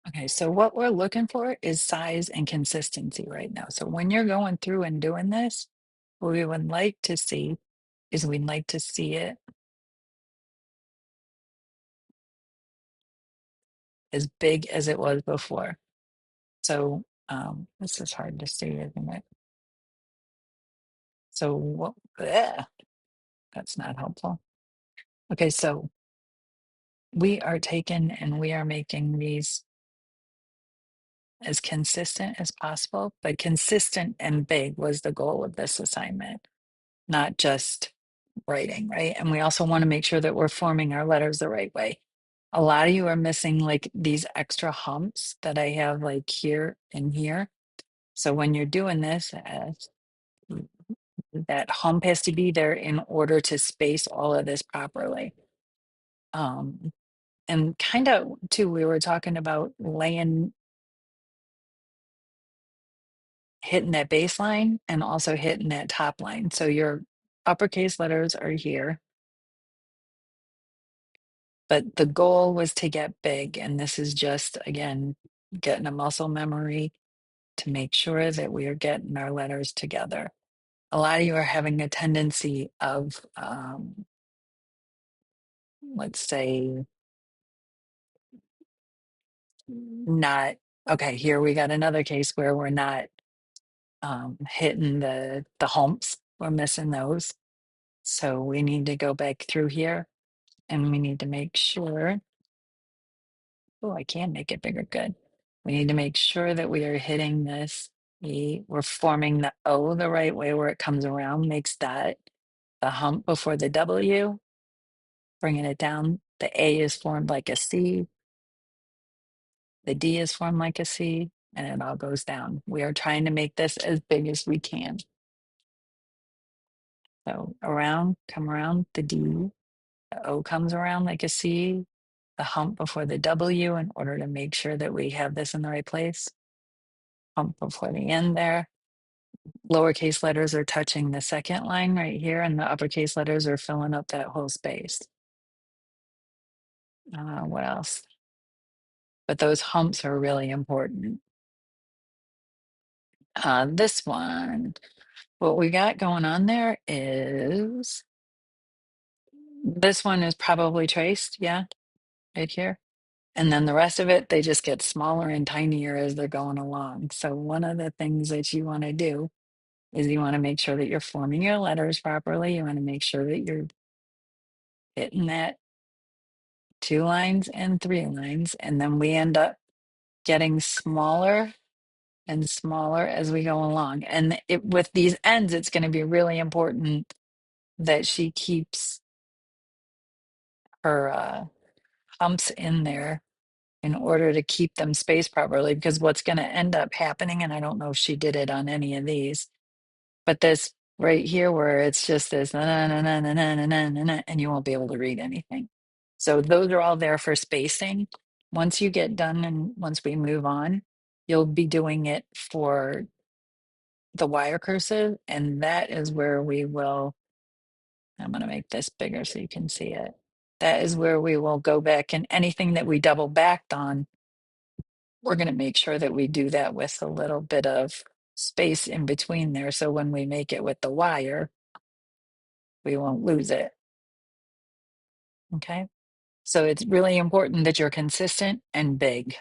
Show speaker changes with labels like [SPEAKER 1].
[SPEAKER 1] Okay, so what we're looking for is size and consistency right now. So when you're going through and doing this, what we would like to see is we'd like to see it as big as it was before. So this is hard to see, isn't it? So what, that's not helpful. Okay, so we are taking and we are making these as consistent as possible, but consistent and big was the goal of this assignment, not just writing, right? And we also want to make sure that we're forming our letters the right way. A lot of you are missing like these extra humps that I have like here and here. So when you're doing this, that hump has to be there in order to space all of this properly. And kind of too, we were talking about laying, hitting that baseline and also hitting that top line. So your uppercase letters are here, but the goal was to get big. And this is just, again, getting a muscle memory to make sure that we are getting our letters together. A lot of you are having a tendency of, let's say, not, okay, here we got another case where we're not hitting the humps. We're missing those. So we need to go back through here and we need to make sure, oh, I can make it bigger, good. We need to make sure that we are hitting this. We're forming the O the right way where it comes around, makes that the hump before the W, bringing it down. The A is formed like a C, the D is formed like a C, and it all goes down. We are trying to make this as big as we can. So around, come around the D, the O comes around like a C, the hump before the W in order to make sure that we have this in the right place. Hump before the end there. Lowercase letters are touching the second line right here, and the uppercase letters are filling up that whole space. What else? But those humps are really important. This one, what we got going on there is this one is probably traced, yeah, right here. And then the rest of it, they just get smaller and tinier as they're going along. So one of the things that you want to do is you want to make sure that you're forming your letters properly. You want to make sure that you're hitting that 2 lines and 3 lines. And then we end up getting smaller and smaller as we go along. And with these ends, it's going to be really important that she keeps her humps in there in order to keep them spaced properly, because what's going to end up happening, and I don't know if she did it on any of these, but this right here where it's just this na na na na na na na na na, and you won't be able to read anything. So those are all there for spacing. Once you get done and once we move on, you'll be doing it for the wire cursive, and that is where we will, I'm going to make this bigger so you can see it. That is where we will go back, and anything that we double backed on, we're going to make sure that we do that with a little bit of space in between there. So when we make it with the wire, we won't lose it. Okay. So it's really important that you're consistent and big.